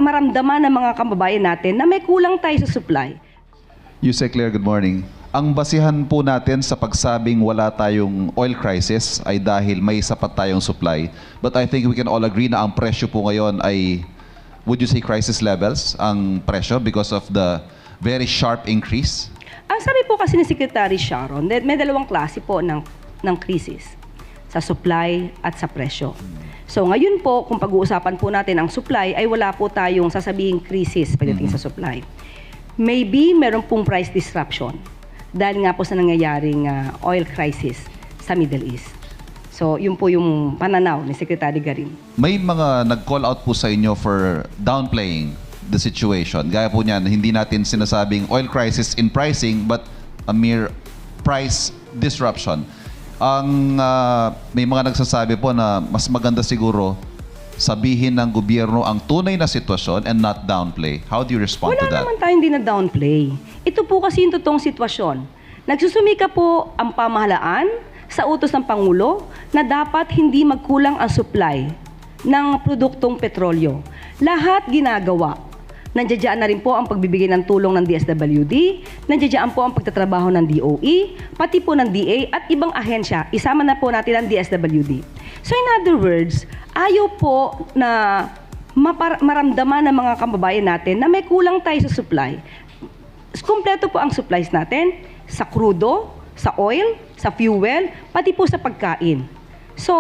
maramdaman ng mga kababayan natin na may kulang tayo sa supply. Yuse Claire, good morning. Ang basihan po natin sa pagsabing wala tayong oil crisis ay dahil may sapat tayong supply. But I think we can all agree na ang presyo po ngayon ay, would you say crisis levels, ang presyo because of the very sharp increase? Ang sabi po kasi ni Secretary Sharon, may dalawang klase po ng crisis, sa supply at sa presyo. So ngayon po, kung pag-uusapan po natin ang supply, ay wala po tayong sasabihing crisis pagdating sa supply. Maybe meron pong price disruption dahil nga po sa nangyayaring oil crisis sa Middle East. So yun po yung pananaw ni Secretary Garin. May mga nag-call out po sa inyo for downplaying the situation. Gaya po niyan, hindi natin sinasabing oil crisis in pricing but a mere price disruption. May mga nagsasabi po na mas maganda siguro sabihin ng gobyerno ang tunay na sitwasyon and not downplay. How do you respond to that? Wala naman tayong hindi na downplay. Ito po kasi yung totoong sitwasyon. Nagsusumika po ang pamahalaan sa utos ng Pangulo na dapat hindi magkulang ang supply ng produktong petrolyo. Lahat ginagawa. Nandiyan na rin po ang pagbibigay ng tulong ng DSWD, nandiyan po ang pagtatrabaho ng DOE, pati po ng DA at ibang ahensya. Isama na po natin ang DSWD. So in other words, ayaw po na maramdaman ng mga kababayan natin na may kulang tayo sa supply. Kumpleto po ang supplies natin sa crudo, sa oil, sa fuel, pati po sa pagkain. So,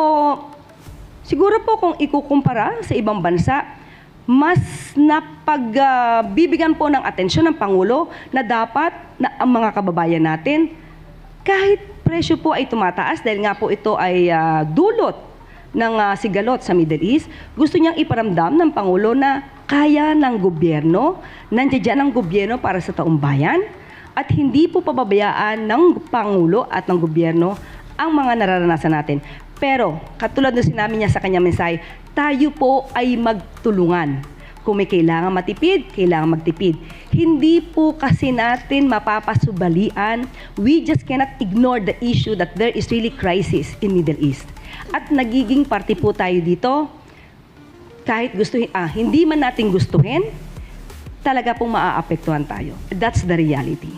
siguro po kung ikukumpara sa ibang bansa, mas napagbibigyan po ng atensyon ng Pangulo na dapat na ang mga kababayan natin, kahit presyo po ay tumataas dahil nga po ito ay dulot ng sigalot sa Middle East, gusto niyang iparamdam ng Pangulo na kaya ng gobyerno, nandiyan ang gobyerno para sa taong bayan, at hindi po pababayaan ng Pangulo at ng gobyerno ang mga nararanasan natin. Pero, katulad ng sinabi niya sa kanyang mensahe, tayo po ay magtulungan. Kung may kailangan matipid, kailangan magtipid. Hindi po kasi natin mapapasubalian. We just cannot ignore the issue that there is really crisis in Middle East. At nagiging parte po tayo dito, kahit hindi man natin gustuhin, talaga pong maaapektuhan tayo. That's the reality.